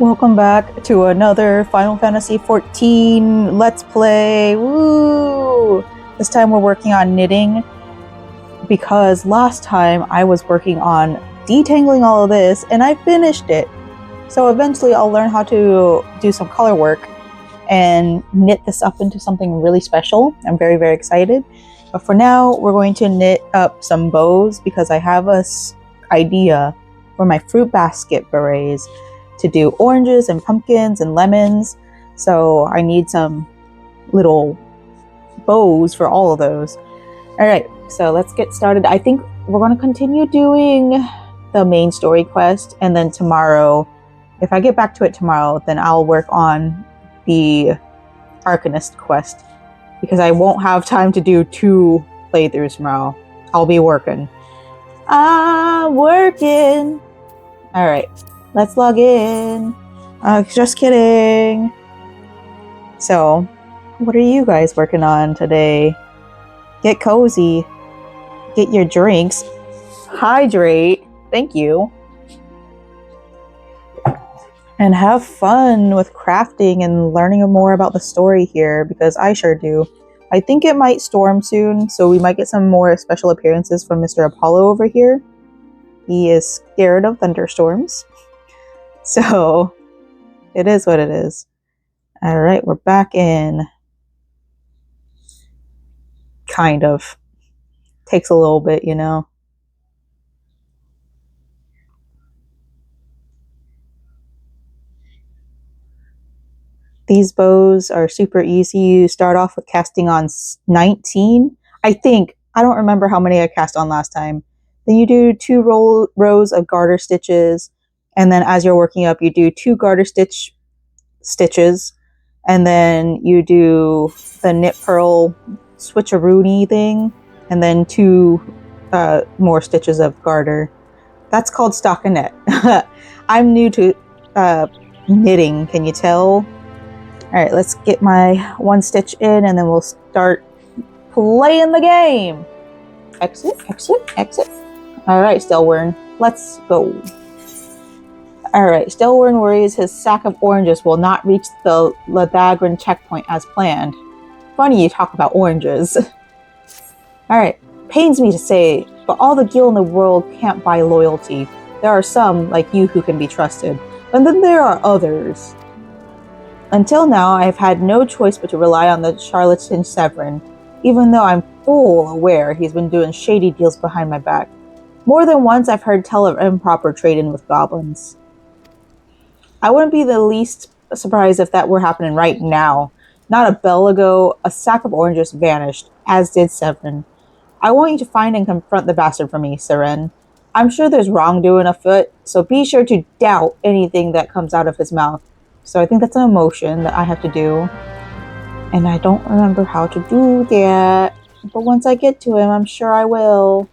Welcome back to another Final Fantasy XIV Let's Play. Woo! This time we're working on knitting because last time I was working on detangling all of this and I finished it. So eventually I'll learn how to do some color work and knit this up into something really special. I'm very, very excited. But for now, we're going to knit up some bows because I have a idea for my fruit basket berets to do oranges and pumpkins and lemons. So I need some little bows for all of those. All right, so let's get started. I think we're going to continue doing the main story quest, and then tomorrow, if I get back to it tomorrow, then I'll work on the Arcanist quest because I won't have time to do 2 playthroughs tomorrow. I'll be working. I'm working. All right, let's log in. Just kidding. So, what are you guys working on today? Get cozy. Get your drinks. Hydrate. Thank you. And have fun with crafting and learning more about the story here, because I sure do. I think it might storm soon, so we might get some more special appearances from Mr. Apollo over here. He is scared of thunderstorms. So, it is what it is. Alright, we're back in. Kind of. Takes a little bit, you know. These bows are super easy. You start off with casting on 19. I think. I don't remember how many I cast on last time. Then you do 2 rows of garter stitches. And then as you're working up, you do 2 garter stitches. And then you do the knit purl switcheroony thing. And then 2 more stitches of garter. That's called stockinette. I'm new to knitting, can you tell? Alright, let's get my 1 stitch in and then we'll start playing the game. Exit, exit, exit. Alright, Stelwern, let's go. Alright, Stelwern worries his sack of oranges will not reach the Ladagran checkpoint as planned. Funny you talk about oranges. Alright, pains me to say, but all the gil in the world can't buy loyalty. There are some, like you, who can be trusted. And then there are others. Until now, I have had no choice but to rely on the charlatan Severin, even though I'm full aware he's been doing shady deals behind my back. More than once I've heard tell of improper trade-in with goblins. I wouldn't be the least surprised if that were happening right now. Not a bell ago, a sack of oranges vanished, as did Severin. I want you to find and confront the bastard for me, Seren. I'm sure there's wrongdoing afoot, so be sure to doubt anything that comes out of his mouth. So I think that's an emotion that I have to do. And I don't remember how to do that. But once I get to him, I'm sure I will.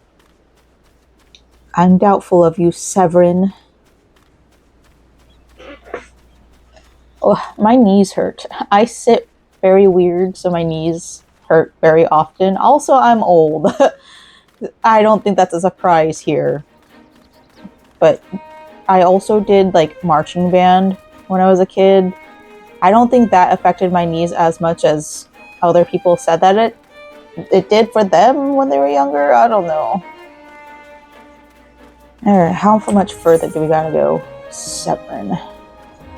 I'm doubtful of you, Severin. Oh, my knees hurt. I sit very weird, so my knees hurt very often. Also, I'm old. I don't think that's a surprise here. But I also did like marching band when I was a kid. I don't think that affected my knees as much as other people said that it did for them when they were younger. I don't know. Alright, how much further do we gotta go? Severin.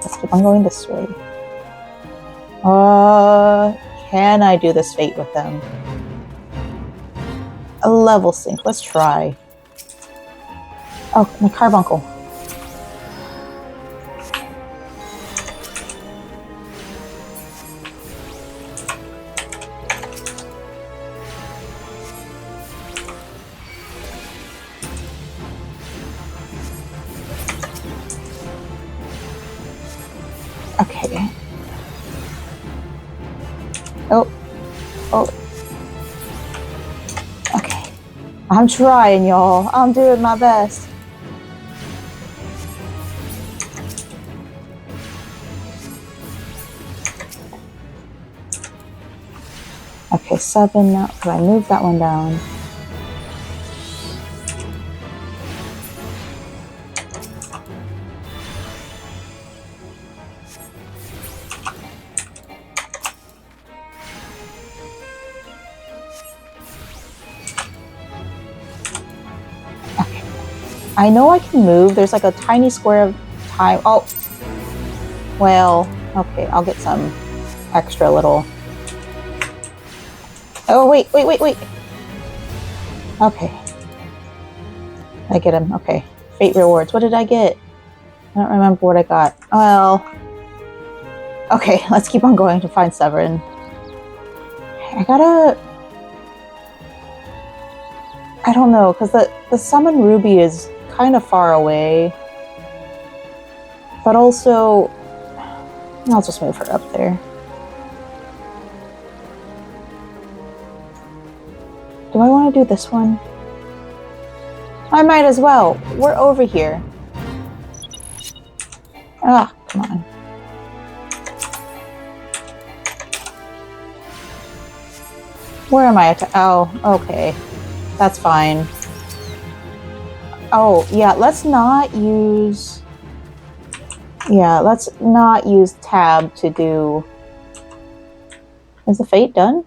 Let's keep on going this way. Can I do this fate with them? A level sync. Let's try. Oh, my carbuncle. Okay. Oh. Okay. I'm trying, y'all. I'm doing my best. Okay, 7 now, because I moved that one down. Okay. I know I can move. There's like a tiny square of time. Oh. Well, okay. I'll get some extra little... Oh, wait. Okay. I get him. Okay. Fate rewards. What did I get? I don't remember what I got. Well... Okay, let's keep on going to find Severin. I gotta... I don't know, because the Summon Ruby is kind of far away. But also... I'll just move her up there. Do I want to do this one? I might as well. We're over here. Ah, come on. Where am I? Oh, okay. That's fine. Oh, yeah, let's not use... Yeah, let's not use tab to do... Is the fate done?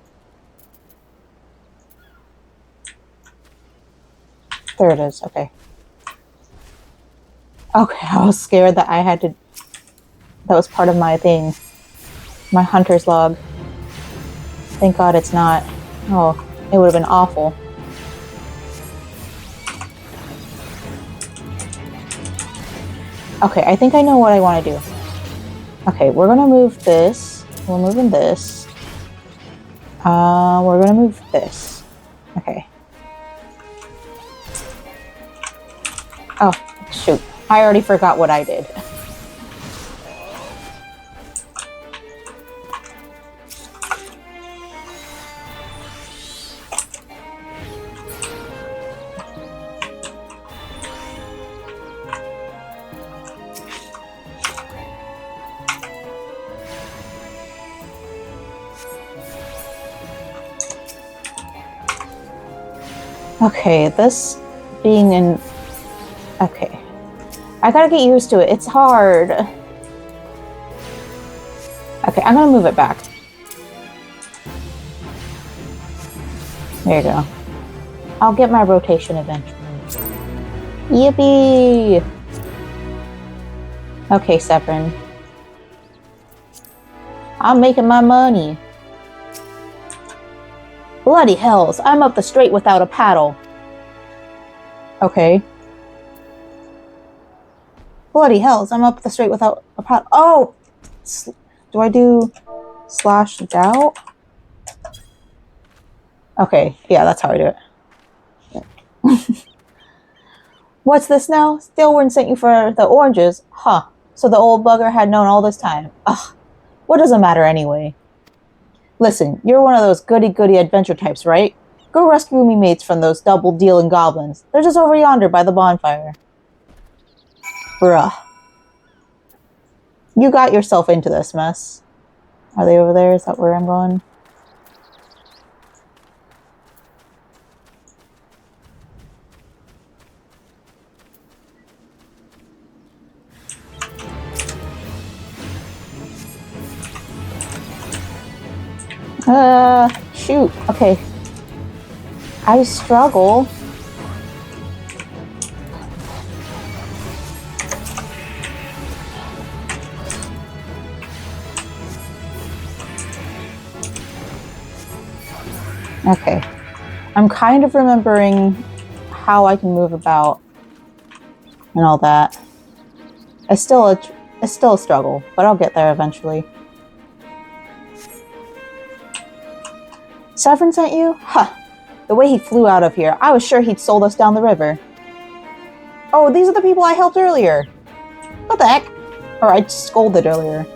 There it is, okay. Okay, I was scared that I had to... That was part of my thing. My hunter's log. Thank God it's not. Oh, it would have been awful. Okay, I think I know what I want to do. Okay, we're gonna move this. We're moving this. We're gonna move this. Okay. Oh, shoot. I already forgot what I did. Okay, this being in... Okay. I gotta get used to it. It's hard. Okay, I'm gonna move it back. There you go. I'll get my rotation eventually. Yippee! Okay, Severin. I'm making my money. Bloody hells, I'm up the strait without a paddle. Okay. Bloody hells, I'm up the strait without a paddle. Oh! Do I do slash doubt? Okay, yeah, that's how I do it. What's this now? Stillward sent you for the oranges? Huh. So the old bugger had known all this time. Ugh. What does it matter anyway? Listen, you're one of those goody-goody adventure types, right? Go rescue me mates from those double-dealing goblins. They're just over yonder by the bonfire. Bruh. You got yourself into this mess. Are they over there? Is that where I'm going? Shoot. Okay. I struggle. Okay. I'm kind of remembering how I can move about and all that. It's still a struggle, but I'll get there eventually. Severin sent you? Huh. The way he flew out of here, I was sure he'd sold us down the river. Oh, these are the people I helped earlier. What the heck? Or I scolded earlier.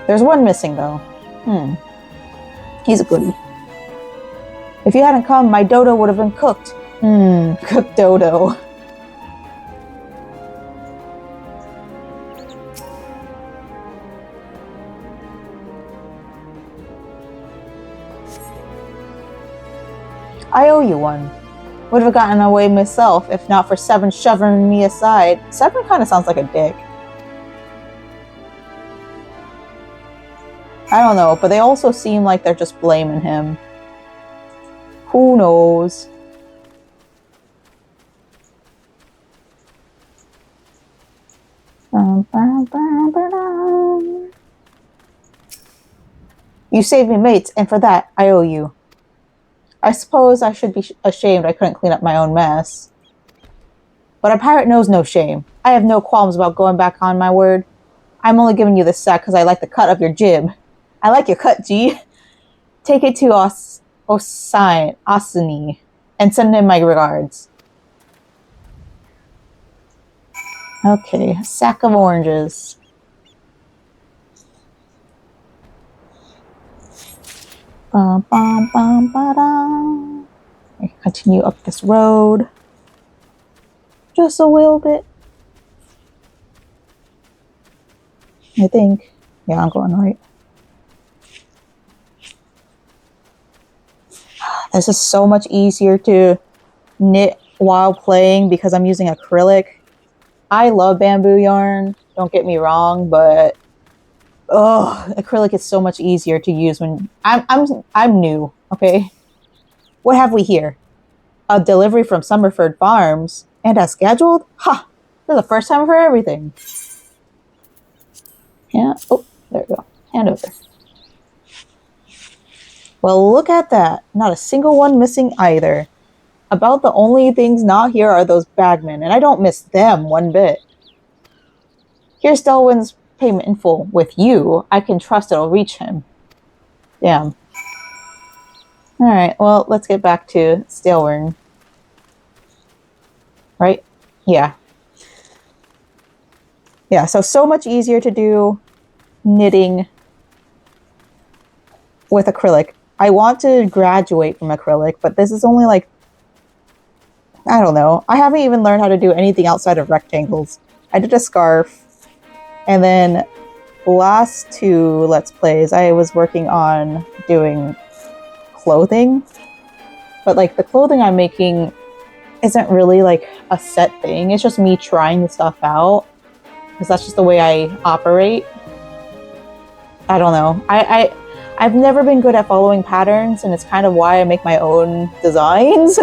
There's one missing, though. He's a goodie. If you hadn't come, my dodo would have been cooked. Cooked dodo. I owe you one. Would have gotten away myself if not for Severin shoving me aside. Severin kind of sounds like a dick. I don't know, but they also seem like they're just blaming him. Who knows? You saved me, mates, and for that, I owe you. I suppose I should be ashamed I couldn't clean up my own mess. But a pirate knows no shame. I have no qualms about going back on my word. I'm only giving you this sack because I like the cut of your jib. I like your cut, G. Take it to Osini and send him my regards. Okay, a sack of oranges. Bum, bum, bum, ba-dum. I continue up this road. Just a little bit. I think. Yeah, I'm going right. This is so much easier to knit while playing because I'm using acrylic. I love bamboo yarn, don't get me wrong, but acrylic is so much easier to use when I'm new, okay? What have we here? A delivery from Summerford Farms and as scheduled? Ha! There's a first time for everything. Yeah. Oh, there we go. Hand over. Well, look at that. Not a single one missing either. About the only things not here are those bagmen, and I don't miss them one bit. Here's Delwyn's payment in full. With you, I can trust it'll reach him. Damn. Alright, well, let's get back to Stalewern. Right? Yeah. Yeah, so much easier to do knitting with acrylic. I want to graduate from acrylic, but this is only like, I don't know. I haven't even learned how to do anything outside of rectangles. I did a scarf, and then last two Let's Plays, I was working on doing clothing, but like the clothing I'm making isn't really like a set thing. It's just me trying the stuff out because that's just the way I operate. I don't know. I've never been good at following patterns, and it's kind of why I make my own designs.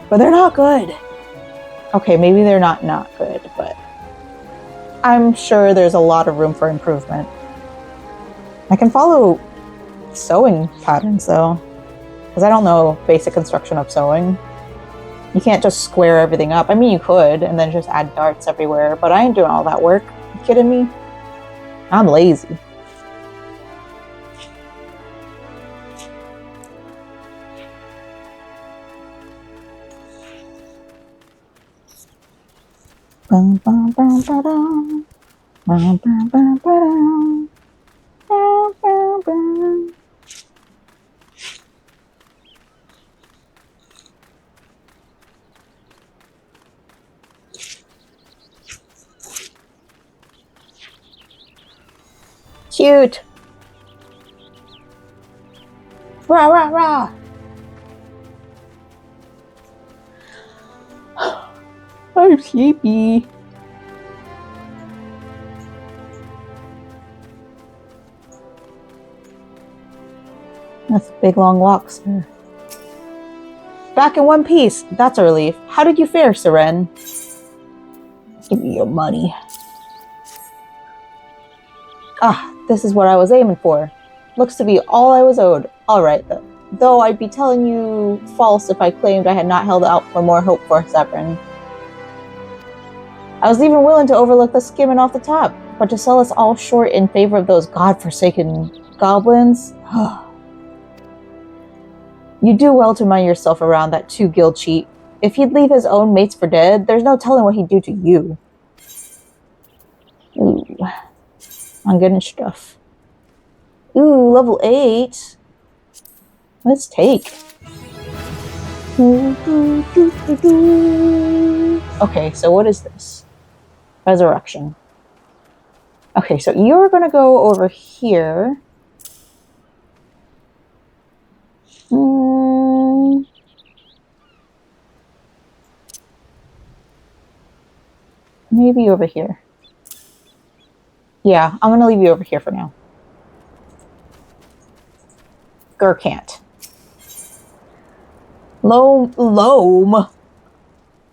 But they're not good. Okay, maybe they're not good, but I'm sure there's a lot of room for improvement. I can follow sewing patterns though, because I don't know basic construction of sewing. You can't just square everything up. I mean, you could, and then just add darts everywhere, but I ain't doing all that work. You kidding me? I'm lazy. Bum, bum, bum, ba-dum. Bum, bum, bum, ba-dum. Bum, bum, bum. Cute. Rah, rah, rah. I'm sleepy. That's a big long walk, sir. Back in one piece. That's a relief. How did you fare, Seren? Give me your money. Ah, this is what I was aiming for. Looks to be all I was owed. Alright, though I'd be telling you false if I claimed I had not held out for more hope for Severin. I was even willing to overlook the skimming off the top, but to sell us all short in favor of those godforsaken goblins? You do well to mind yourself around that two-guild cheat. If he'd leave his own mates for dead, there's no telling what he'd do to you. Ooh. I'm getting stuff. Ooh, level 8. Let's take. Okay, so what is this? Resurrection. Okay, so you're gonna go over here. Maybe over here. Yeah, I'm gonna leave you over here for now. Gurkant. Loam.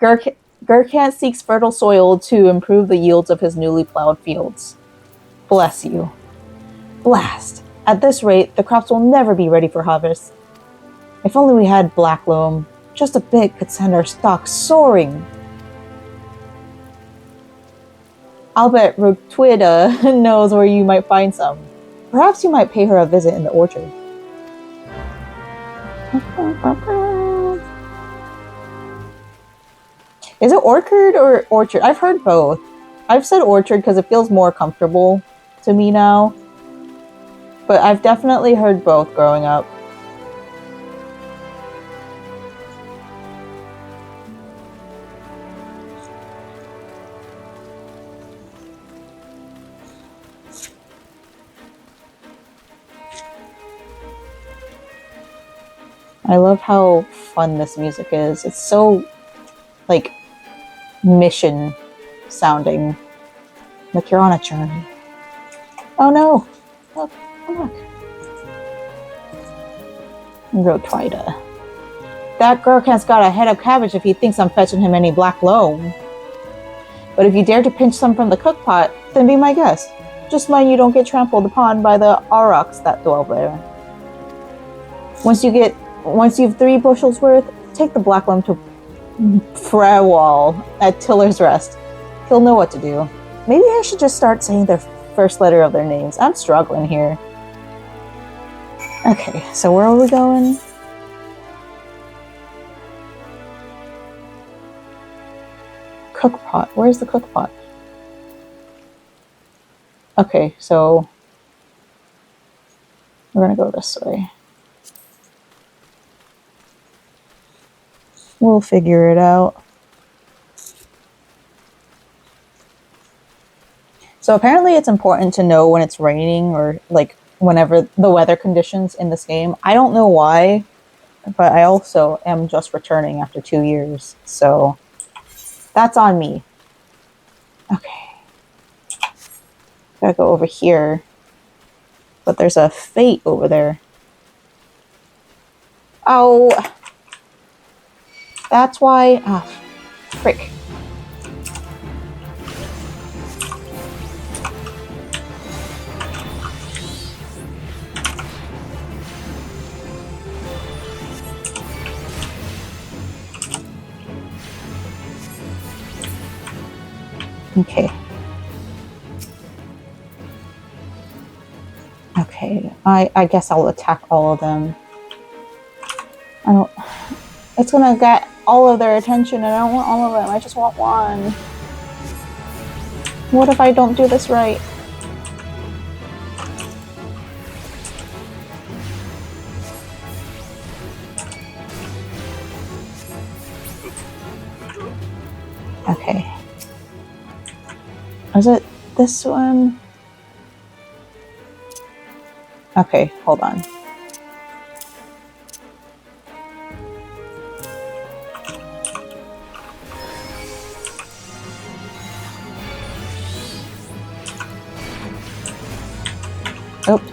Gurkant seeks fertile soil to improve the yields of his newly plowed fields. Bless you. Blast. At this rate, the crops will never be ready for harvest. If only we had black loam. Just a bit could send our stock soaring. I'll bet Rotwida knows where you might find some. Perhaps you might pay her a visit in the orchard. Is it orchard or orchard? I've heard both. I've said orchard because it feels more comfortable to me now. But I've definitely heard both growing up. I love how fun this music is. It's so, like, mission sounding. Like you're on a journey. Oh no! Look, look. Rotwida. That Gurkant's got a head of cabbage if he thinks I'm fetching him any black loam. But if you dare to pinch some from the cook pot, then be my guest. Just mind you don't get trampled upon by the aurochs that dwell there. Once you've 3 bushels worth, take the black loam to Frewall at Tiller's Rest. He'll know what to do. Maybe I should just start saying their first letter of their names. I'm struggling here. Okay, so where are we going? Cook pot. Where's the cook pot? Okay, so we're gonna go this way. We'll figure it out. So apparently it's important to know when it's raining or like whenever the weather conditions in this game. I don't know why, but I also am just returning after 2 years. So that's on me. Okay. Gotta go over here. But there's a fate over there. Oh. That's why. Ah, frick. Okay. Okay. I guess I'll attack all of them. I don't. It's gonna get all of their attention, and I don't want all of them. I just want one. What if I don't do this right? Okay. Is it this one? Okay, hold on. Oops.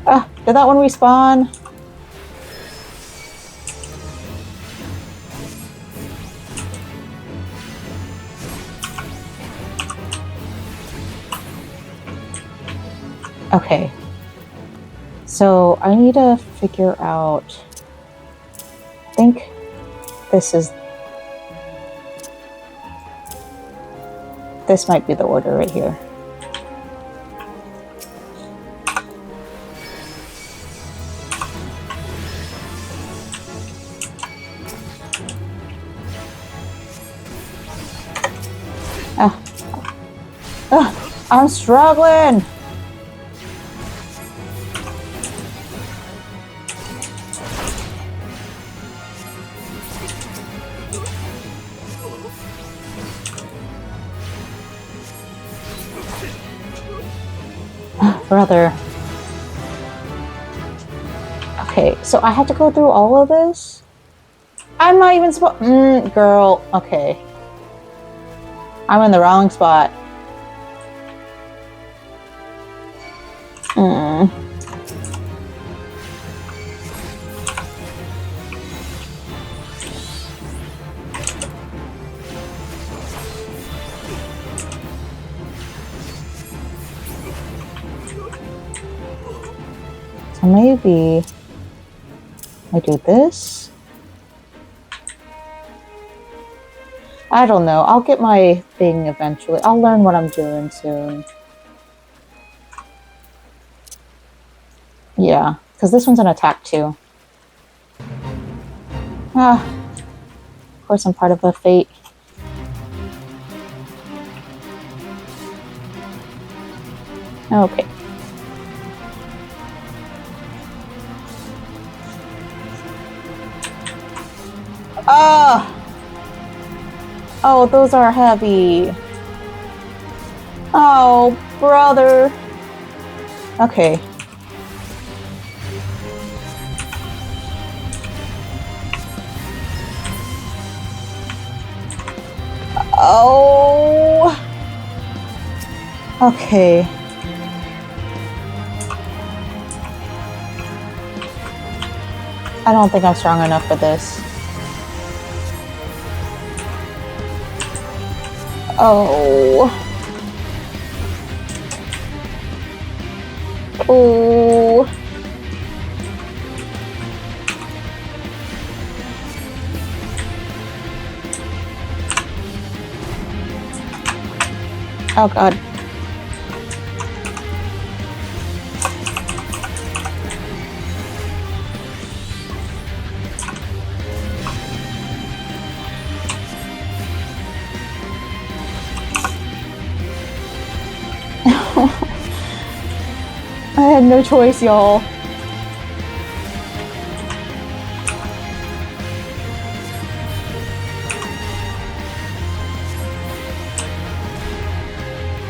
Ah, did that one respawn? Okay, so I need to figure out, I think this might be the order right here. I'm struggling! Brother. Okay, so I had to go through all of this? I'm not even supposed. Girl. Okay. I'm in the wrong spot. So maybe I do this? I don't know. I'll get my thing eventually. I'll learn what I'm doing soon. Yeah, because this one's an attack too. Ah, of course I'm part of a fate. Okay. Ah! Oh, those are heavy. Oh, brother. Okay. Oh. Okay. I don't think I'm strong enough for this. Oh. Oh. Oh god. I had no choice, y'all.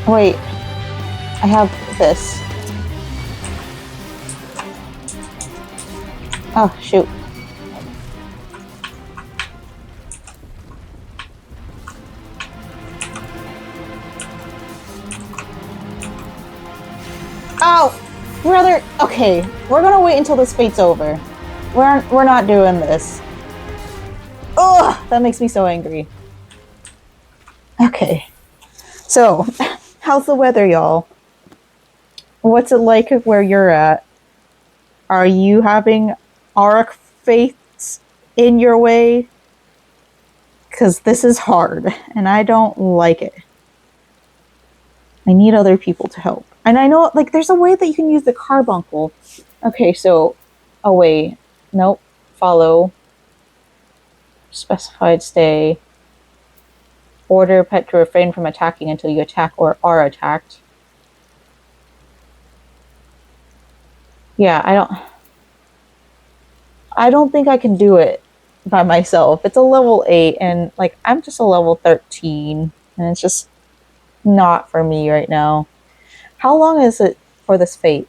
Wait. I have this. Oh, shoot. Oh! Brother! Okay, we're gonna wait until this fate's over. We're not doing this. Ugh! That makes me so angry. Okay. So, how's the weather, y'all? What's it like where you're at? Are you having arc fates in your way? Because this is hard, and I don't like it. I need other people to help. And I know, like, there's a way that you can use the carbuncle. Okay, so... Oh, wait. Nope. Follow. Specified stay. Order pet to refrain from attacking until you attack or are attacked. Yeah, I don't think I can do it by myself. It's a level 8, and, like, I'm just a level 13, and it's just not for me right now. How long is it for this fate?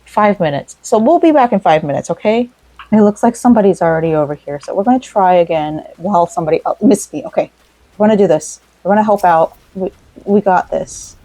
5 minutes. So we'll be back in 5 minutes, okay? It looks like somebody's already over here, so we're going to try again while somebody else missed me. Okay, we're going to do this. We're going to help out. We got this.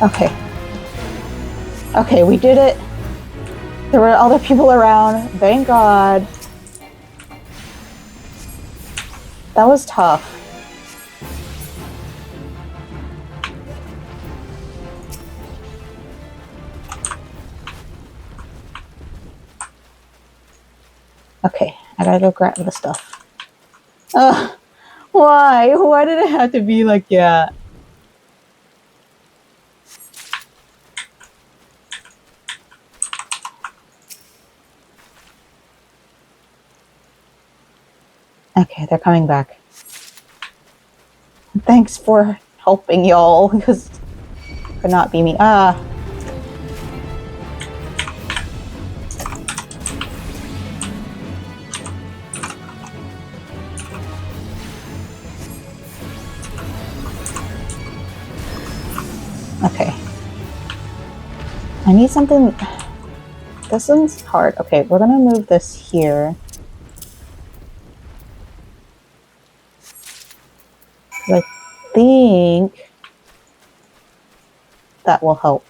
Okay. Okay, we did it. There were other people around. Thank God. That was tough. Okay, I gotta go grab the stuff. Ugh, why? Why did it have to be like that? Okay, they're coming back. Thanks for helping, y'all, because it could not be me. Okay. I need something. This one's hard. Okay, we're gonna move this here. I think that will help.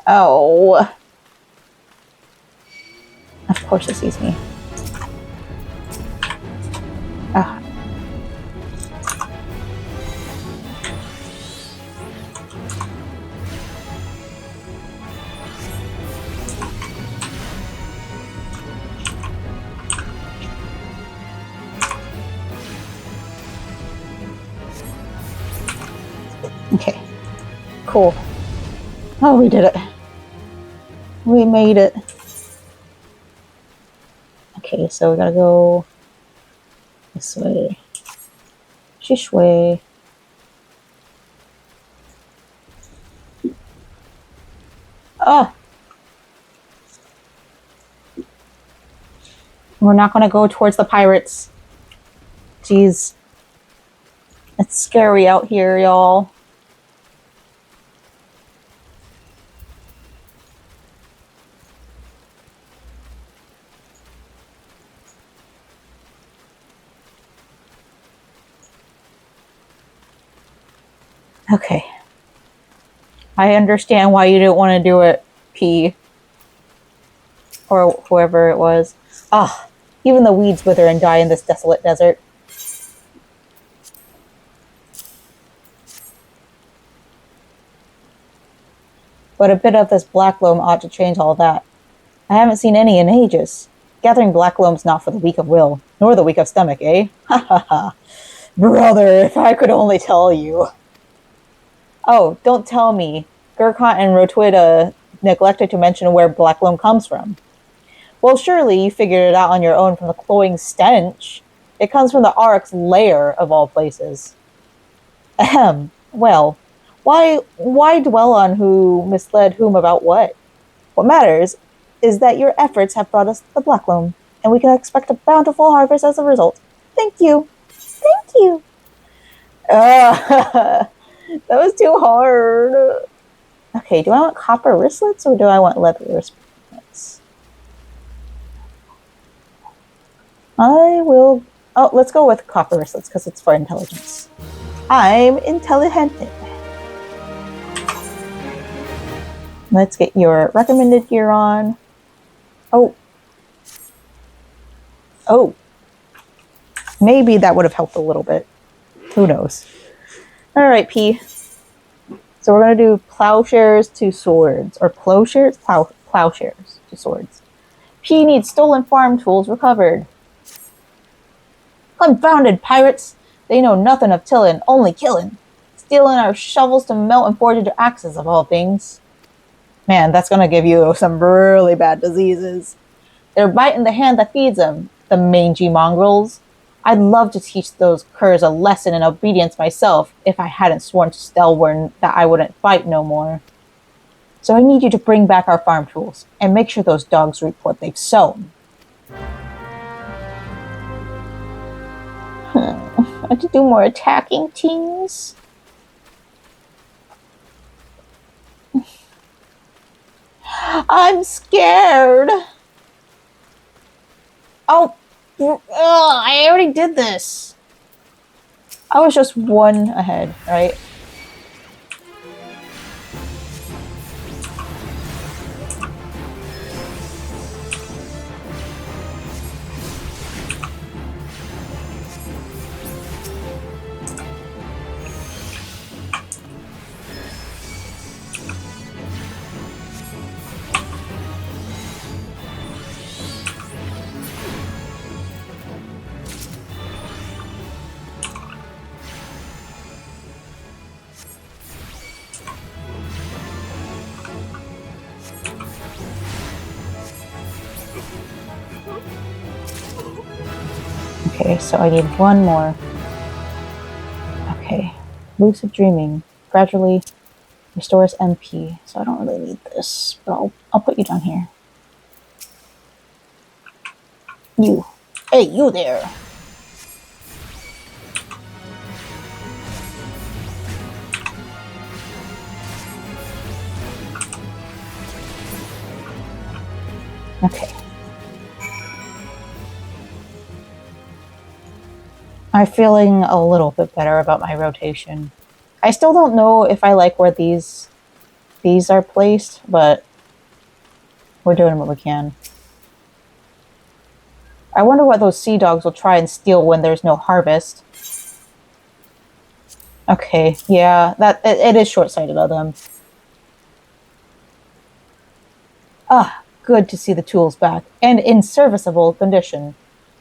Oh. Of course it sees me. Ah. Okay. Cool. Oh, we did it. We made it. Okay, so we gotta go this way. Shish way. Oh! We're not gonna go towards the pirates. Jeez. It's scary out here, y'all. Okay. I understand why you didn't want to do it, P. Or whoever it was. Ah, even the weeds wither and die in this desolate desert. But a bit of this black loam ought to change all that. I haven't seen any in ages. Gathering black loam's not for the weak of will, nor the weak of stomach, eh? Ha ha ha. Brother, if I could only tell you. Oh, don't tell me. Gurkha and Rotwida neglected to mention where black loam comes from. Well, surely you figured it out on your own from the cloying stench. It comes from the Aurochs' lair, of all places. Ahem. Well, why dwell on who misled whom about what? What matters is that your efforts have brought us the black loam, and we can expect a bountiful harvest as a result. Thank you. Thank you. That was too hard. Okay, do I want copper wristlets or do I want leather wristlets? I will... Oh, let's go with copper wristlets because it's for intelligence. I'm intelligent. Let's get your recommended gear on. Oh. Oh. Maybe that would have helped a little bit. Who knows? All right, P. So we're going to do plowshares to swords. Or plowshares? Plowshares to swords. P needs stolen farm tools recovered. Confounded pirates! They know nothing of tillin', only killin'. Stealing our shovels to melt and forge into axes, of all things. Man, that's going to give you some really bad diseases. They're biting the hand that feeds them, the mangy mongrels. I'd love to teach those curs a lesson in obedience myself if I hadn't sworn to Stelwern that I wouldn't fight no more. So I need you to bring back our farm tools and make sure those dogs reap what they've sown. I have to do more attacking, Tings. I'm scared. Oh, I already did this. I was just one ahead, right? Okay, so I need one more. Okay, lucid dreaming gradually restores MP, so I don't really need this, but I'll put you down here. You. Hey, you there. Okay. I'm feeling a little bit better about my rotation. I still don't know if I like where these are placed, but we're doing what we can. I wonder what those sea dogs will try and steal when there's no harvest. Okay, yeah, it is short-sighted of them. Ah, good to see the tools back, and in serviceable condition.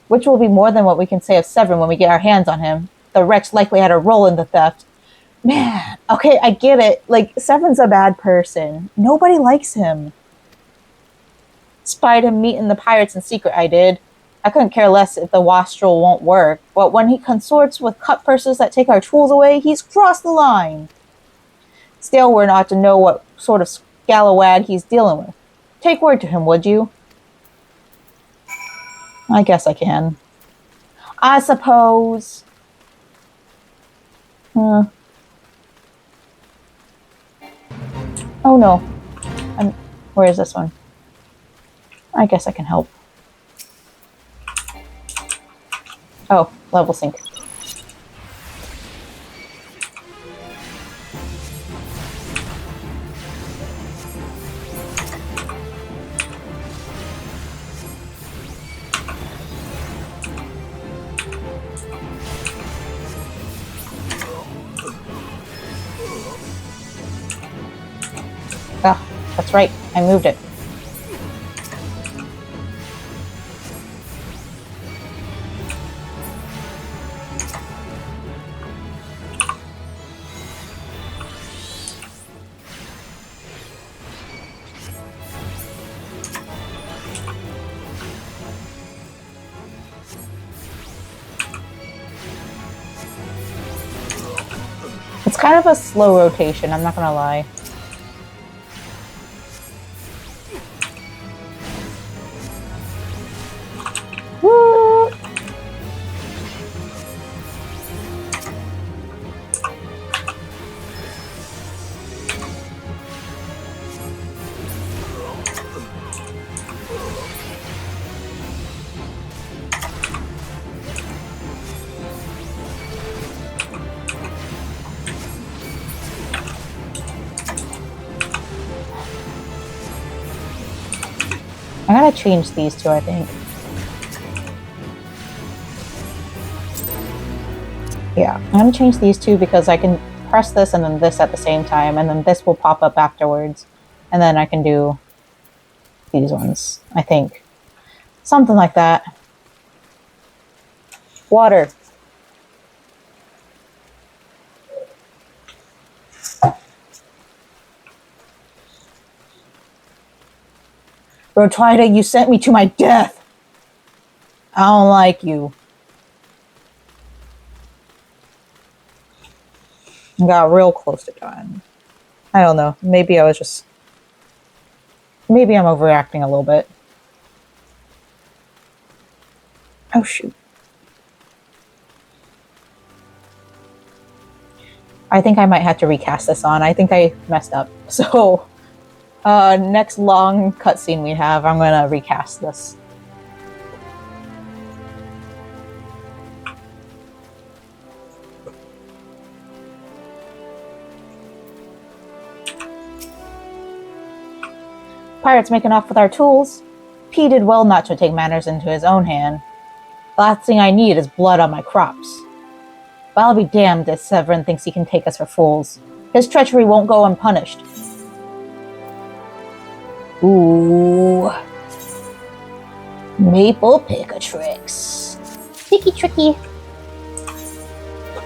Which will be more than what we can say of Severin when we get our hands on him. The wretch likely had a role in the theft. Man, okay, I get it. Like, Severin's a bad person. Nobody likes him. Spied him meeting the pirates in secret, I did. I couldn't care less if the wastrel won't work, but when he consorts with cut purses that take our tools away, he's crossed the line. Still, we're not to know what sort of scalawag he's dealing with. Take word to him, would you? I guess I can. I suppose. Oh no. Where is this one? I guess I can help. Oh, level sync. Ah, that's right. I moved it. It's kind of a slow rotation, I'm not gonna lie. Woo! I gotta change these two, I think. Yeah, I'm gonna change these two because I can press this and then this at the same time, and then this will pop up afterwards. And then I can do these ones, I think. Something like that. Water. Rotida, you sent me to my death. I don't like you. I got real close to dying. I don't know. Maybe I'm overreacting a little bit. Oh, shoot. I think I might have to recast this on. I think I messed up. So, next long cutscene we have, I'm gonna recast this. Pirates making off with our tools. P did well not to take matters into his own hand. The last thing I need is blood on my crops. But I'll be damned if Severin thinks he can take us for fools. His treachery won't go unpunished. Ooh. Maple pick-a-tricks. Tricky.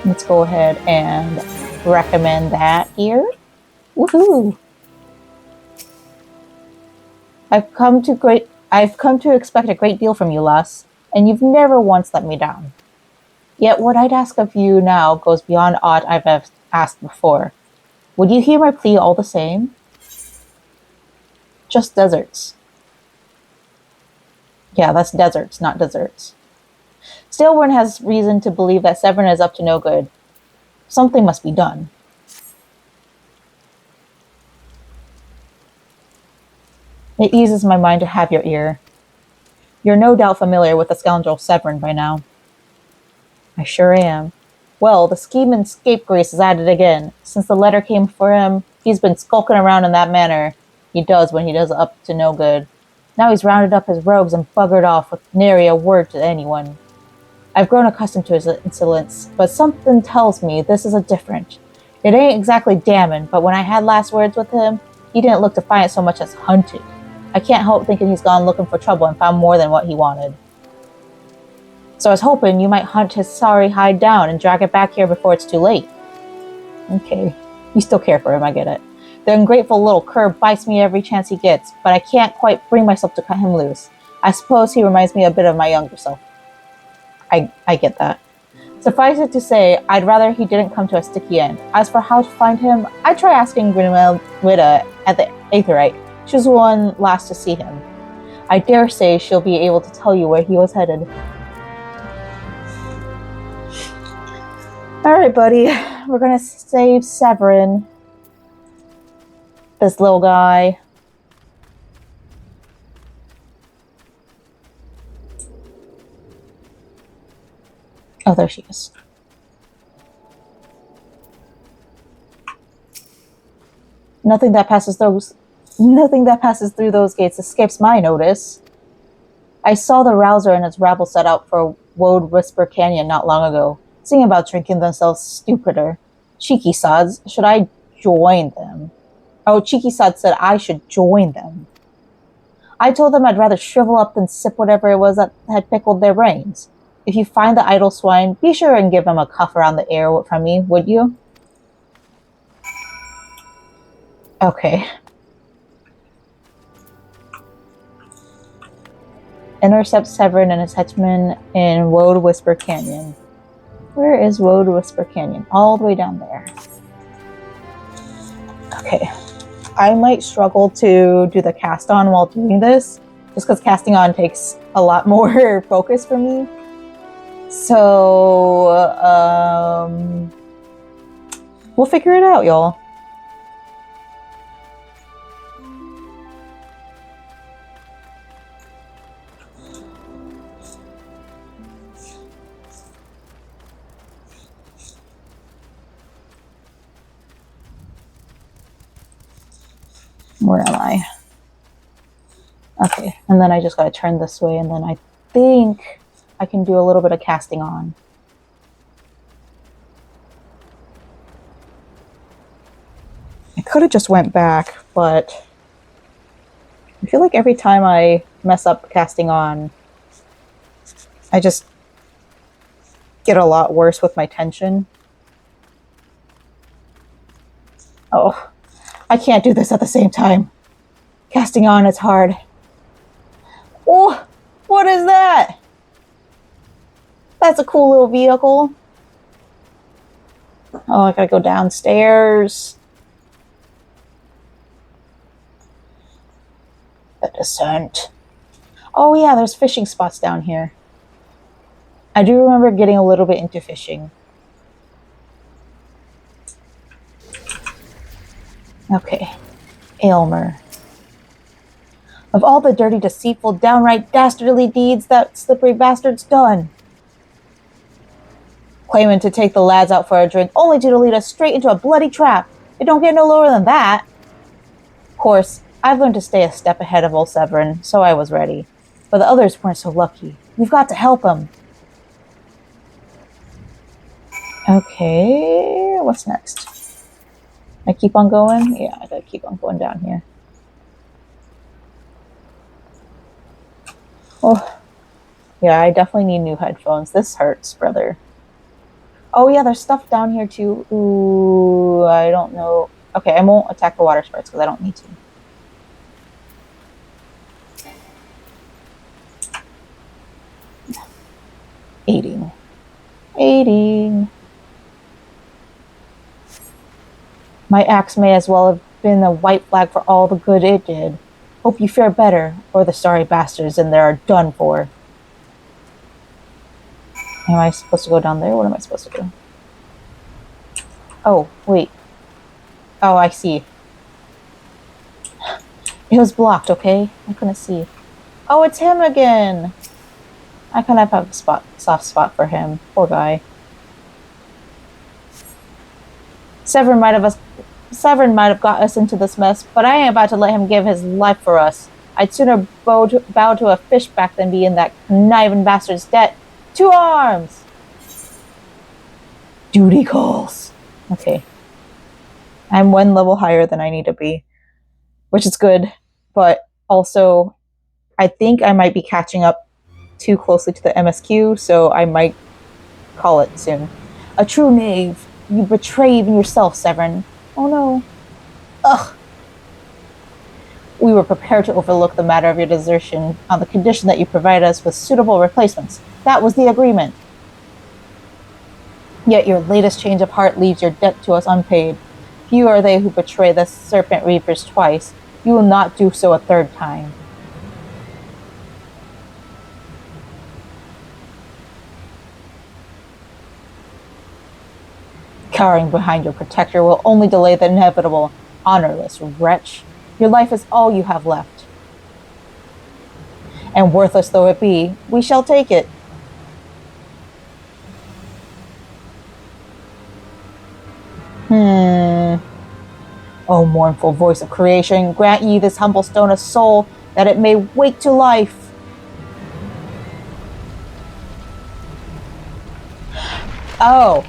Let's go ahead and recommend that here. Woohoo! I've come to expect a great deal from you, lass, and you've never once let me down. Yet what I'd ask of you now goes beyond aught I've asked before. Would you hear my plea all the same? Just deserts. Yeah, that's deserts, not desserts. Still, one has reason to believe that Severin is up to no good. Something must be done. It eases my mind to have your ear. You're no doubt familiar with the scoundrel Severin by now. I sure am. Well, the scheme and scapegrace is at it again. Since the letter came for him, he's been skulking around in that manner he does when he does up to no good. Now he's rounded up his rogues and buggered off with nary a word to anyone. I've grown accustomed to his insolence, but something tells me this is a different. It ain't exactly damning, but when I had last words with him, he didn't look defiant so much as hunted. I can't help thinking he's gone looking for trouble and found more than what he wanted. So I was hoping you might hunt his sorry hide down and drag it back here before it's too late. Okay, you still care for him, I get it. The ungrateful little cur bites me every chance he gets, but I can't quite bring myself to cut him loose. I suppose he reminds me a bit of my younger self. I get that. Suffice it to say, I'd rather he didn't come to a sticky end. As for how to find him, I'd try asking Grinwida at the Aetherite. She was the one last to see him. I dare say she'll be able to tell you where he was headed. Alright, buddy. We're gonna save Severin. This little guy. Oh, there she is. Nothing that passes through those gates escapes my notice. I saw the Rouser and his rabble set out for Woad Whisper Canyon not long ago, singing about drinking themselves stupider. Cheeky sods, should I join them? Oh, Cheeky Sod said I should join them. I told them I'd rather shrivel up than sip whatever it was that had pickled their brains. If you find the idle swine, be sure and give them a cuff around the ear from me, would you? Okay. Intercept Severin and his henchmen in Woad Whisper Canyon. Where is Woad Whisper Canyon? All the way down there. Okay. I might struggle to do the cast on while doing this, just because casting on takes a lot more focus for me. So, we'll figure it out, y'all. Where am I? Okay, and then I just gotta turn this way, and then I think I can do a little bit of casting on. I could have just went back, but I feel like every time I mess up casting on, I just get a lot worse with my tension. Oh, I can't do this at the same time. Casting on is hard. Oh, what is that? That's a cool little vehicle. Oh, I gotta go downstairs. The descent. Oh yeah, there's fishing spots down here. I do remember getting a little bit into fishing. Okay, Aylmer. Of all the dirty, deceitful, downright dastardly deeds that slippery bastard's done. Claiming to take the lads out for a drink, only to lead us straight into a bloody trap. It don't get no lower than that. Of course, I've learned to stay a step ahead of old Severin, so I was ready. But the others weren't so lucky. You've got to help them. Okay, what's next? I keep on going? Yeah, I gotta keep on going down here. Oh, yeah, I definitely need new headphones. This hurts, brother. Oh, yeah, there's stuff down here, too. Ooh, I don't know. Okay, I won't attack the water sprites because I don't need to. Eating. Aiding. My axe may as well have been a white flag for all the good it did. Hope you fare better, or the sorry bastards in there are done for. Am I supposed to go down there? What am I supposed to do? Oh, wait. Oh, I see. It was blocked, okay? I couldn't see. Oh, it's him again! I kind of have a soft spot for him. Poor guy. Severn might have got us into this mess, but I ain't about to let him give his life for us. I'd sooner bow to a fishback than be in that conniving bastard's debt. To arms! Duty calls. Okay. I'm one level higher than I need to be, which is good, but also I think I might be catching up too closely to the MSQ, so I might call it soon. A true knave. You betray even yourself, Severn. Oh no. Ugh. We were prepared to overlook the matter of your desertion on the condition that you provide us with suitable replacements. That was the agreement. Yet your latest change of heart leaves your debt to us unpaid. Few are they who betray the serpent reapers twice. You will not do so a third time. Cowering behind your protector will only delay the inevitable. Honorless wretch. Your life is all you have left. And worthless though it be, we shall take it. O mournful voice of creation, grant ye this humble stone a soul, that it may wake to life. Oh.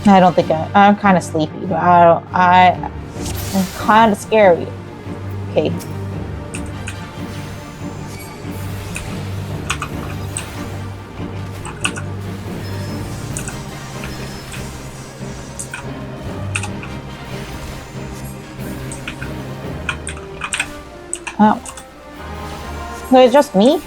I don't think I'm kind of sleepy, but I'm kind of scary. Okay. Oh. So it's just me?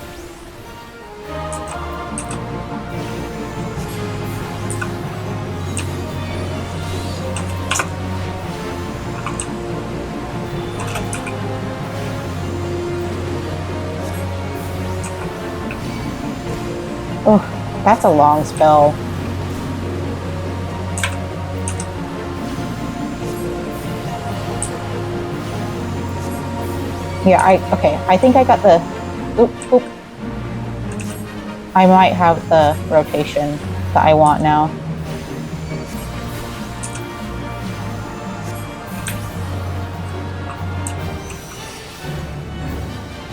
Oh, that's a long spell. Yeah, I think I got the, oop. I might have the rotation that I want now.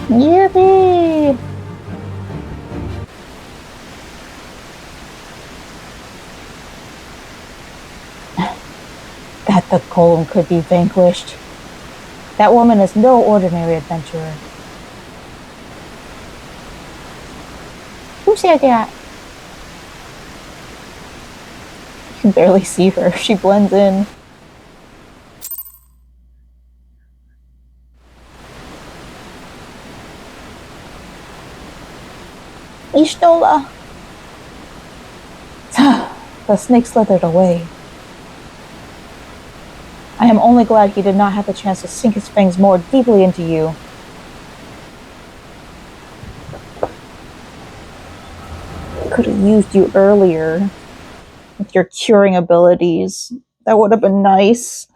Yippee! That the golem could be vanquished. That woman is no ordinary adventurer. Who said that? You can barely see her. She blends in. Ishtola! The snake slithered away. I am only glad he did not have the chance to sink his fangs more deeply into you. Could have used you earlier with your curing abilities. That would have been nice.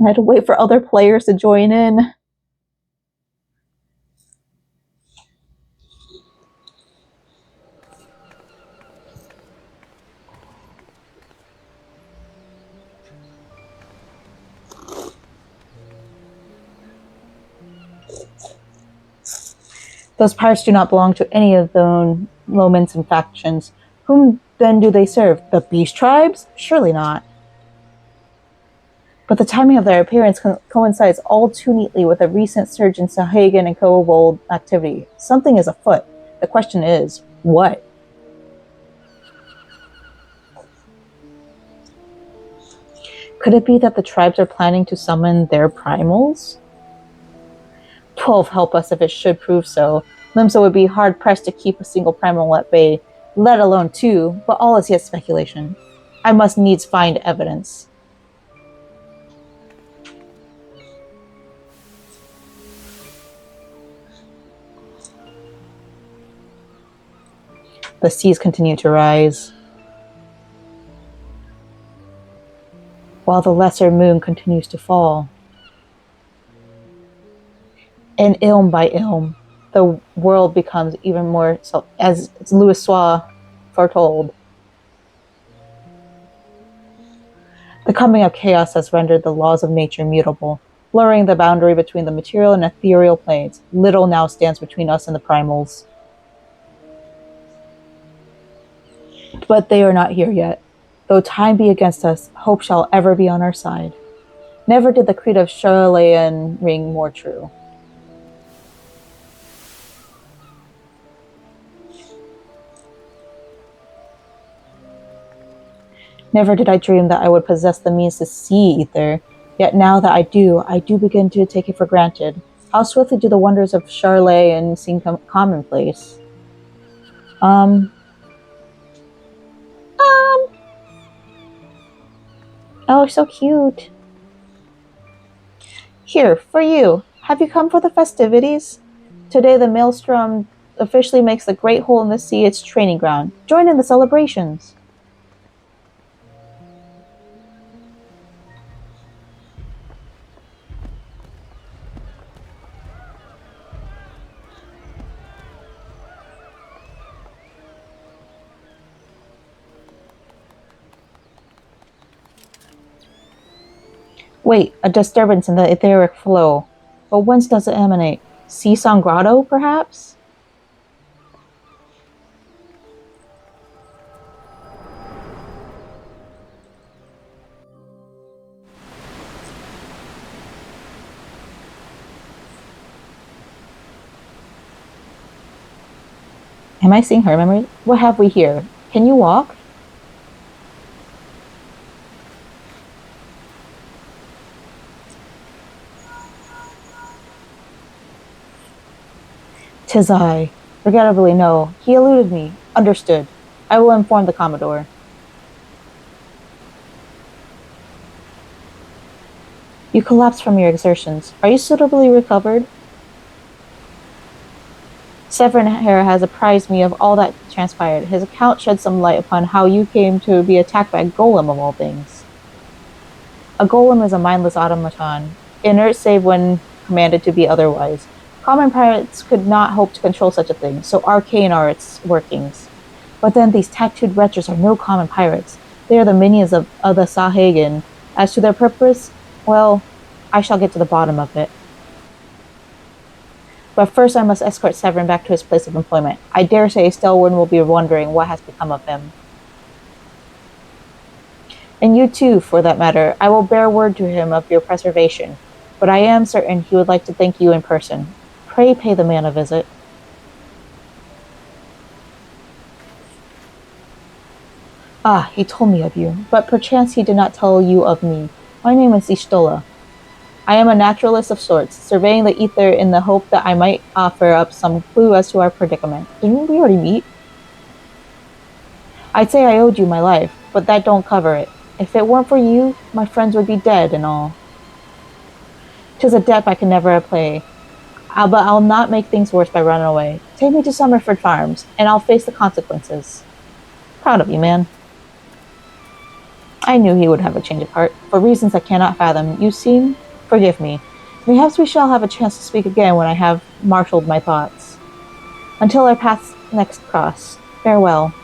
I had to wait for other players to join in. Those pirates do not belong to any of the Loam Maintenance factions. Whom then do they serve? The Beast Tribes? Surely not. But the timing of their appearance coincides all too neatly with a recent surge in Sahagan and Kobold activity. Something is afoot. The question is, what? Could it be that the tribes are planning to summon their primals? 12 help us if it should prove so. Limsa would be hard-pressed to keep a single primal at bay, let alone two, but all is yet speculation. I must needs find evidence. The seas continue to rise, while the lesser moon continues to fall. And ilm by ilm, the world becomes even more so, as Louis Soir foretold. The coming of chaos has rendered the laws of nature mutable, blurring the boundary between the material and ethereal planes. Little now stands between us and the primals. But they are not here yet. Though time be against us, hope shall ever be on our side. Never did the creed of Charlatan ring more true. Never did I dream that I would possess the means to see ether. Yet now that I do begin to take it for granted. How swiftly do the wonders of Charlatan seem commonplace. Oh, so cute. Here, for you. Have you come for the festivities? Today the Maelstrom officially makes the Great Hole in the Sea its training ground. Join in the celebrations. Wait, a disturbance in the etheric flow. But whence does it emanate? Seasong Grotto, perhaps? Am I seeing her memory? What have we here? Can you walk? "'Tis I. Regrettably, no. He eluded me. Understood. I will inform the Commodore." You collapsed from your exertions. Are you suitably recovered? Severin Hare has apprised me of all that transpired. His account sheds some light upon how you came to be attacked by a golem of all things. A golem is a mindless automaton, inert save when commanded to be otherwise. Common pirates could not hope to control such a thing, so arcane are its workings. But then these tattooed wretches are no common pirates. They are the minions of the Sahagin. As to their purpose, well, I shall get to the bottom of it. But first I must escort Severin back to his place of employment. I dare say Stelwyn will be wondering what has become of him. And you too, for that matter. I will bear word to him of your preservation. But I am certain he would like to thank you in person. Pray pay the man a visit. Ah, he told me of you, but perchance he did not tell you of me. My name is Ishtola. I am a naturalist of sorts, surveying the ether in the hope that I might offer up some clue as to our predicament. Didn't we already meet? I'd say I owed you my life, but that don't cover it. If it weren't for you, my friends would be dead and all. 'Tis a debt I can never repay. But I'll not make things worse by running away. Take me to Summerford Farms, and I'll face the consequences. Proud of you, man. I knew he would have a change of heart, for reasons I cannot fathom. You seem... Forgive me. Perhaps we shall have a chance to speak again when I have marshaled my thoughts. Until our paths next cross, farewell.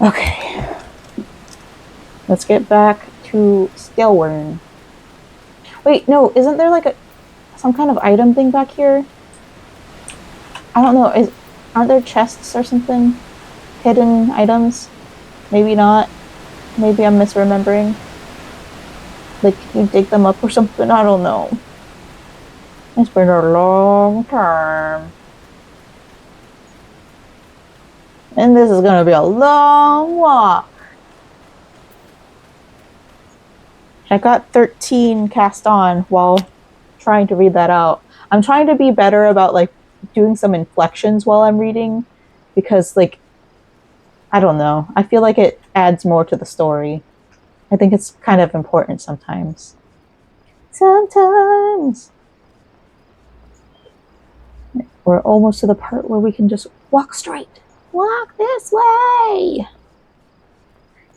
Okay. Let's get back to Stelwyn. Wait, no, isn't there like some kind of item thing back here? I don't know, aren't there chests or something? Hidden items? Maybe not. Maybe I'm misremembering. Like, you dig them up or something? I don't know. It's been a long time. And this is going to be a long walk. I got 13 cast on while trying to read that out. I'm trying to be better about like doing some inflections while I'm reading because like I don't know. I feel like it adds more to the story. I think it's kind of important sometimes. Sometimes. We're almost to the part where we can just walk straight. Walk this way.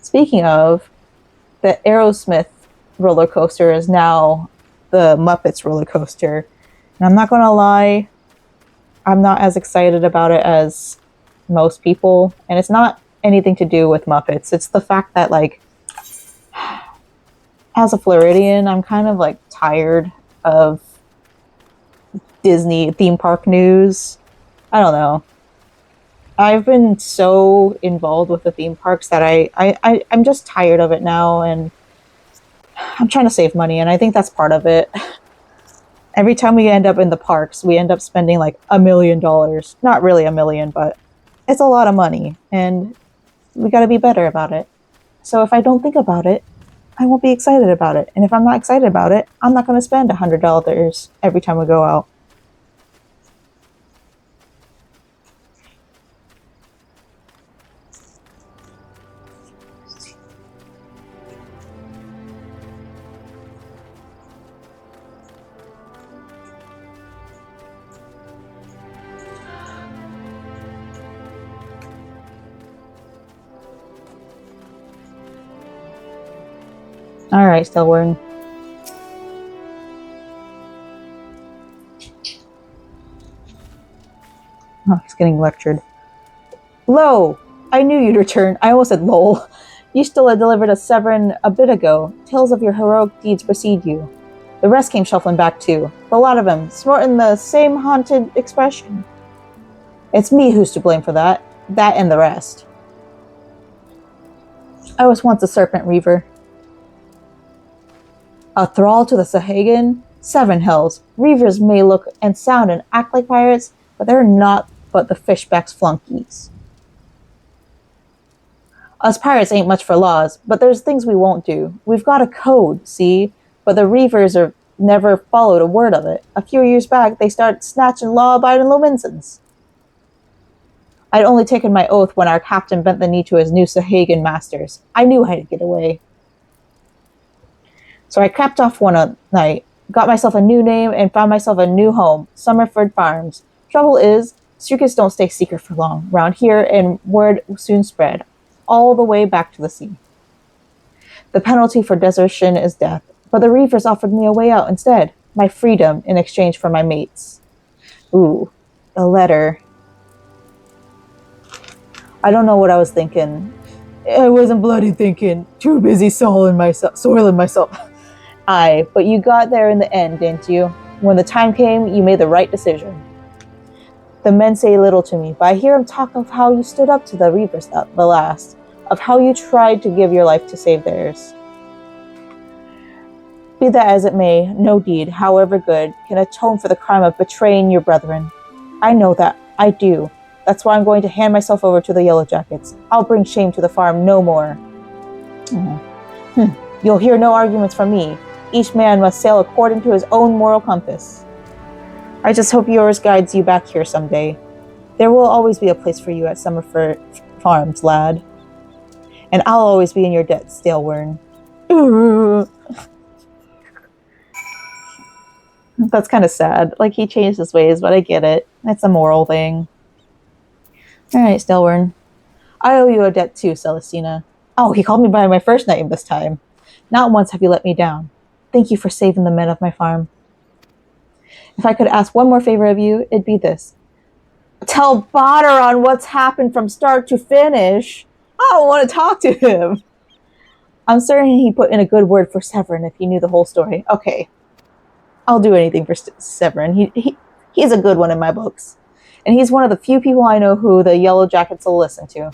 Speaking of, the Aerosmith roller coaster is now the Muppets roller coaster. And I'm not going to lie, I'm not as excited about it as most people. And it's not anything to do with Muppets. It's the fact that, like, as a Floridian, I'm kind of like tired of Disney theme park news. I don't know. I've been so involved with the theme parks that I'm just tired of it now, and I'm trying to save money, and I think that's part of it. Every time we end up in the parks, we end up spending like $1 million. Not really a million, but it's a lot of money, and we got to be better about it. So if I don't think about it, I won't be excited about it. And if I'm not excited about it, I'm not going to spend $100 every time we go out. All right, Stelwern. Oh, he's getting lectured. Lo! I knew you'd return. I almost said lol. You still had delivered a Severin a bit ago. Tales of your heroic deeds precede you. The rest came shuffling back too. The lot of them, snorting the same haunted expression. It's me who's to blame for that. That and the rest. I was once a serpent reaver. A thrall to the Sahagan? Seven hells. Reavers may look and sound and act like pirates, but they're not but the fishback's flunkies. Us pirates ain't much for laws, but there's things we won't do. We've got a code, see? But the Reavers are never followed a word of it. A few years back, they started snatching law-abiding Lominsans. I'd only taken my oath when our captain bent the knee to his new Sahagan masters. I knew I'd get away. So I crept off one night, got myself a new name, and found myself a new home, Summerford Farms. Trouble is, secrets don't stay secret for long round here, and word soon spread, all the way back to the sea. The penalty for desertion is death, but the Reavers offered me a way out instead, my freedom in exchange for my mates. Ooh, a letter. I don't know what I was thinking. I wasn't bloody thinking. Too busy soiling myself. Aye, but you got there in the end, didn't you? When the time came, you made the right decision. The men say little to me, but I hear them talk of how you stood up to the Reavers at the last, of how you tried to give your life to save theirs. Be that as it may, no deed, however good, can atone for the crime of betraying your brethren. I know that. I do. That's why I'm going to hand myself over to the Yellow Jackets. I'll bring shame to the farm no more. You'll hear no arguments from me. Each man must sail according to his own moral compass. I just hope yours guides you back here someday. There will always be a place for you at Summerford Farms, lad. And I'll always be in your debt, Stalewern. That's kind of sad. Like, he changed his ways, but I get it. It's a moral thing. Alright, Stelwern. I owe you a debt too, Celestina. Oh, he called me by my first name this time. Not once have you let me down. Thank you for saving the men of my farm. If I could ask one more favor of you, it'd be this. Tell Botter on what's happened from start to finish. I don't want to talk to him. I'm certain he put in a good word for Severin if he knew the whole story. Okay. I'll do anything for Severin. He's a good one in my books. And he's one of the few people I know who the Yellow Jackets will listen to.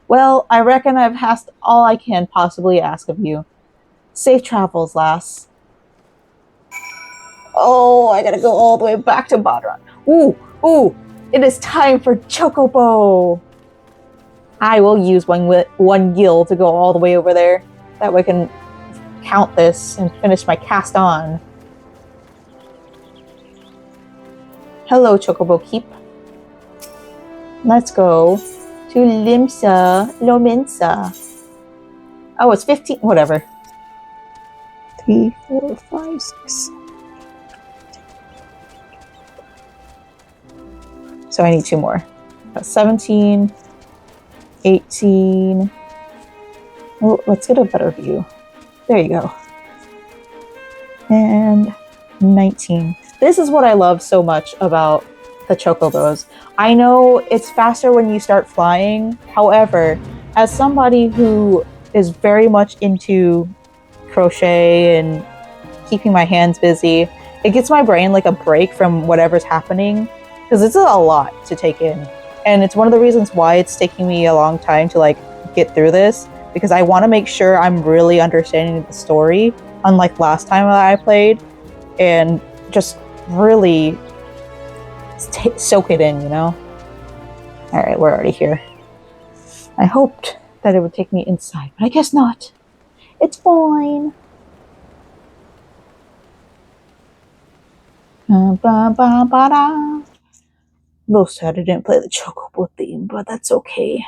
Well, I reckon I've asked all I can possibly ask of you. Safe travels, lass. Oh, I gotta go all the way back to Badran. Ooh, it is time for Chocobo. I will use one gill to go all the way over there. That way I can count this and finish my cast on. Hello, Chocobo Keep. Let's go to Limsa Lominsa. Oh, it's 15. Whatever. 3, 4, 5, 6. So I need 2 more. That's 17, 18. Oh, let's get a better view. There you go. And 19. This is what I love so much about the Chocobos. I know it's faster when you start flying. However, as somebody who is very much into crochet and keeping my hands busy, it gets my brain like a break from whatever's happening, because it's a lot to take in. And it's one of the reasons why it's taking me a long time to like get through this, because I want to make sure I'm really understanding the story, unlike last time that I played, and just really soak it in, you know? Alright, we're already here. I hoped that it would take me inside, but I guess not. It's fine. A little sad I didn't play the Chocobo theme, but that's okay.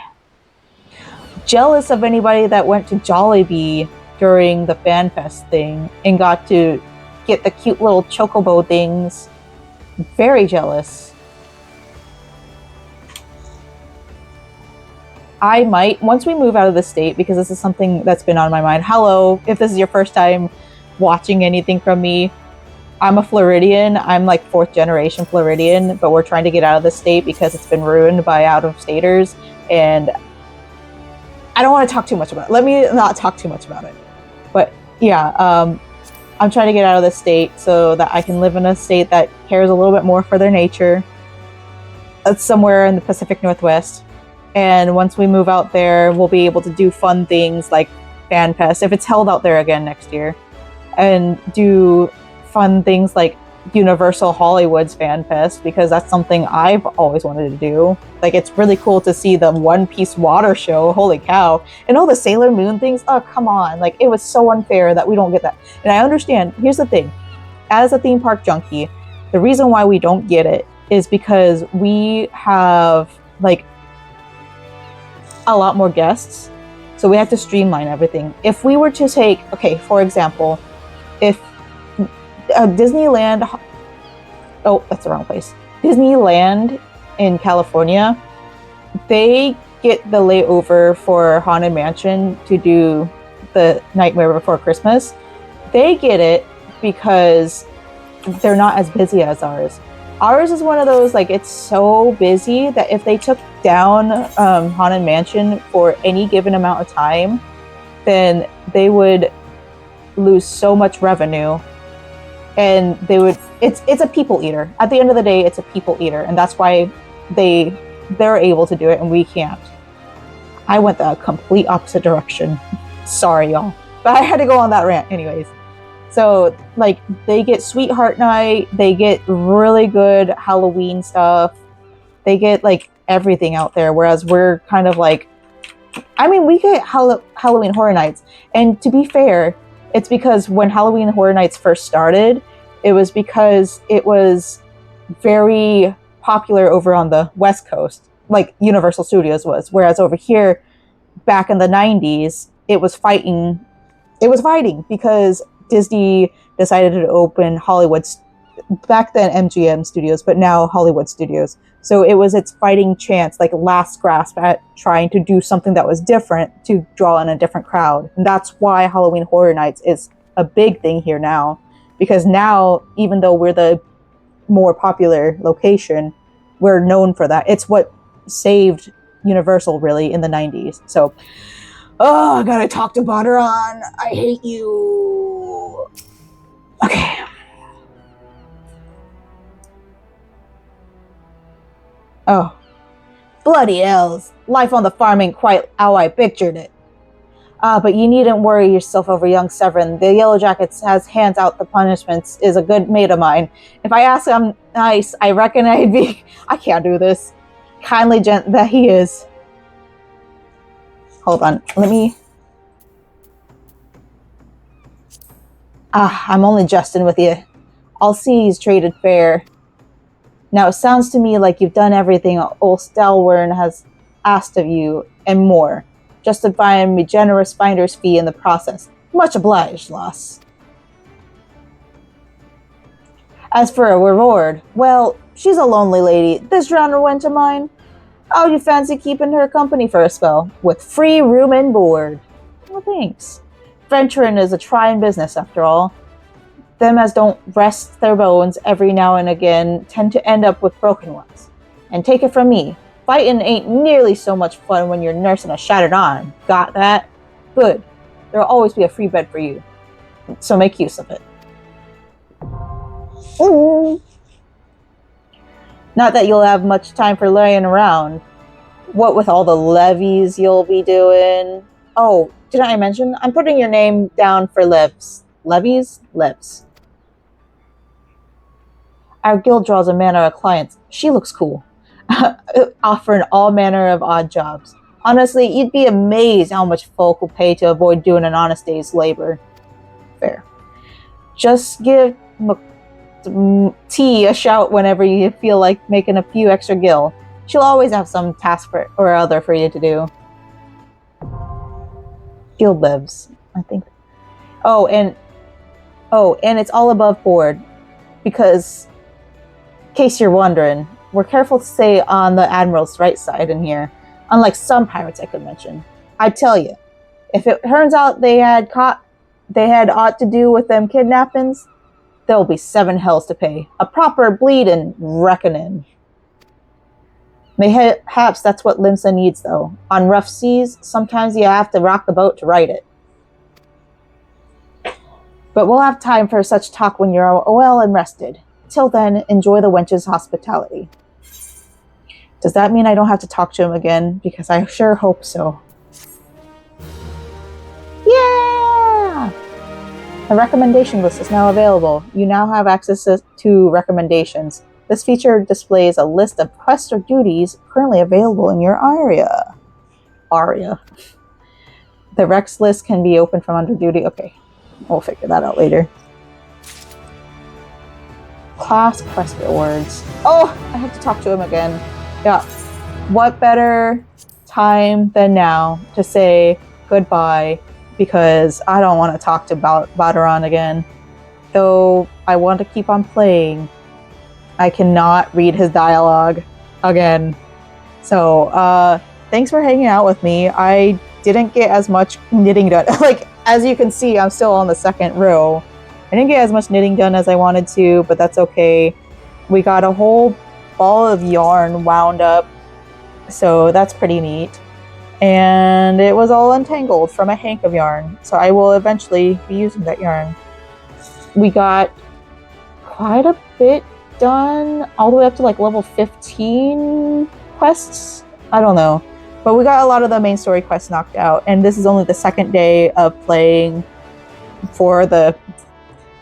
Jealous of anybody that went to Jollibee during the FanFest thing and got to get the cute little Chocobo things. Very jealous. I might, once we move out of the state, because this is something that's been on my mind. Hello, if this is your first time watching anything from me, I'm a Floridian. I'm like 4th generation Floridian, but we're trying to get out of the state because it's been ruined by out-of-staters, and I don't want to talk too much about it. Let me not talk too much about it. But yeah, I'm trying to get out of the state so that I can live in a state that cares a little bit more for their nature. It's somewhere in the Pacific Northwest. And once we move out there, we'll be able to do fun things like FanFest, if it's held out there again next year, and do fun things like Universal Hollywood's FanFest, because that's something I've always wanted to do. Like, it's really cool to see the One Piece water show, holy cow, and all the Sailor Moon things. Oh, come on, like, it was so unfair that we don't get that. And I understand, here's the thing, as a theme park junkie, the reason why we don't get it is because we have, like, a lot more guests, so we have to streamline everything. If we were to take, okay, for example, if Disneyland, oh, that's the wrong place. Disneyland in California, they get the layover for Haunted Mansion to do the Nightmare Before Christmas. They get it because they're not as busy as ours. Ours is one of those, like, it's so busy that if they took down Haunted Mansion for any given amount of time, then they would lose so much revenue. And they would, it's a people eater. At the end of the day, it's a people eater, and that's why they're able to do it and we can't. I went the complete opposite direction. Sorry, y'all. But I had to go on that rant anyways. So, like, they get Sweetheart Night, they get really good Halloween stuff, they get, like, everything out there, whereas we're kind of like, I mean, we get Halloween Horror Nights, and to be fair, it's because when Halloween Horror Nights first started, it was because it was very popular over on the West Coast, like Universal Studios was, whereas over here, back in the 90s, it was fighting because Disney decided to open Hollywood, back then MGM Studios, but now Hollywood Studios. So it was its fighting chance, like last grasp at trying to do something that was different to draw in a different crowd. And that's why Halloween Horror Nights is a big thing here now. Because now, even though we're the more popular location, we're known for that. It's what saved Universal, really, in the 90s. So, oh, I gotta talk to Badran. I hate you. Okay. Oh. Bloody hells. Life on the farm ain't quite how I pictured it. But you needn't worry yourself over young Severin. The Yellow Jackets has hands out the punishments, is a good mate of mine. If I ask him nice, I reckon I'd be... I can't do this. Kindly gent that he is. Hold on, let me... I'm only jesting with you. I'll see he's traded fair. Now, it sounds to me like you've done everything old Stalwern has asked of you, and more. Justifying me generous finder's fee in the process. Much obliged, Loss. As for a reward, well, she's a lonely lady. This rounder went to mine. How'd you fancy keeping her company for a spell? With free room and board. Well, thanks. Venturing is a trying business, after all. Them as don't rest their bones every now and again tend to end up with broken ones. And take it from me, fighting ain't nearly so much fun when you're nursing a shattered arm. Got that? Good. There'll always be a free bed for you. So make use of it. Ooh. Not that you'll have much time for laying around. What with all the levies you'll be doing. Oh, did I mention? I'm putting your name down for Livs. Levies? Livs. Our guild draws a manner of clients. She looks cool. Offering all manner of odd jobs. Honestly, you'd be amazed how much folk will pay to avoid doing an honest day's labor. Fair. Just give T a shout whenever you feel like making a few extra gil. She'll always have some task or other for you to do. Guild lives, I think. Oh, and it's all above board. Because, in case you're wondering, we're careful to stay on the Admiral's right side in here. Unlike some pirates I could mention. I tell you, if it turns out they had aught to do with them kidnappings, there'll be 7 hells to pay. A proper bleeding reckoning. Perhaps that's what Limsa needs, though. On rough seas, sometimes you have to rock the boat to right it. But we'll have time for such talk when you're well and rested. Till then, enjoy the wench's hospitality. Does that mean I don't have to talk to him again? Because I sure hope so. Yeah! The recommendation list is now available. You now have access to recommendations. This feature displays a list of quests or duties currently available in your area. The Rex list can be opened from under duty. Okay, we'll figure that out later. Class quest rewards. Oh, I have to talk to him again. Yeah. What better time than now to say goodbye, because I don't want to talk to Badaron again. Though I want to keep on playing. I cannot read his dialogue again. So, thanks for hanging out with me. I didn't get as much knitting done. Like, as you can see, I'm still on the second row. I didn't get as much knitting done as I wanted to, but that's okay. We got a whole ball of yarn wound up, so that's pretty neat. And it was all untangled from a hank of yarn, so I will eventually be using that yarn. We got quite a bit done, all the way up to like level 15 quests. I don't know, but we got a lot of the main story quests knocked out, and this is only the second day of playing for the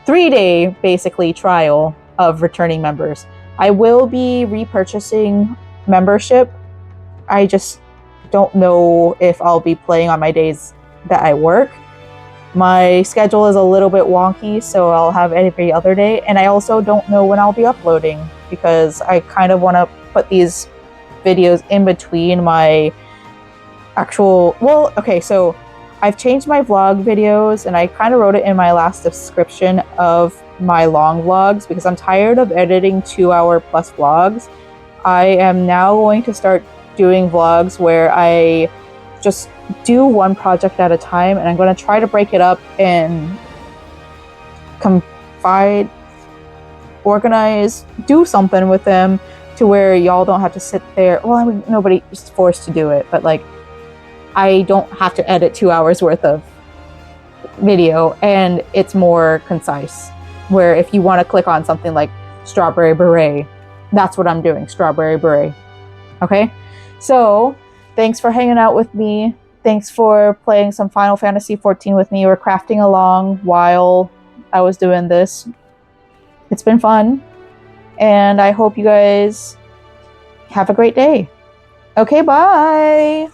3-day basically trial of returning members. I will be repurchasing membership. I just don't know if I'll be playing on my days that I work. My schedule is a little bit wonky, so I'll have every other day, and I also don't know when I'll be uploading, because I kind of want to put these videos in between my actual... Well, okay, so I've changed my vlog videos, and I kind of wrote it in my last description of my long vlogs, because I'm tired of editing 2-hour plus vlogs. I am now going to start doing vlogs where I just do one project at a time, and I'm going to try to break it up and confide, organize, do something with them to where y'all don't have to sit there. Well, I mean, nobody is forced to do it, but like, I don't have to edit 2 hours worth of video, and it's more concise. Where if you want to click on something like Strawberry Beret, that's what I'm doing, Strawberry Beret. Okay? So, thanks for hanging out with me. Thanks for playing some Final Fantasy XIV with me or crafting along while I was doing this. It's been fun. And I hope you guys have a great day. Okay, bye!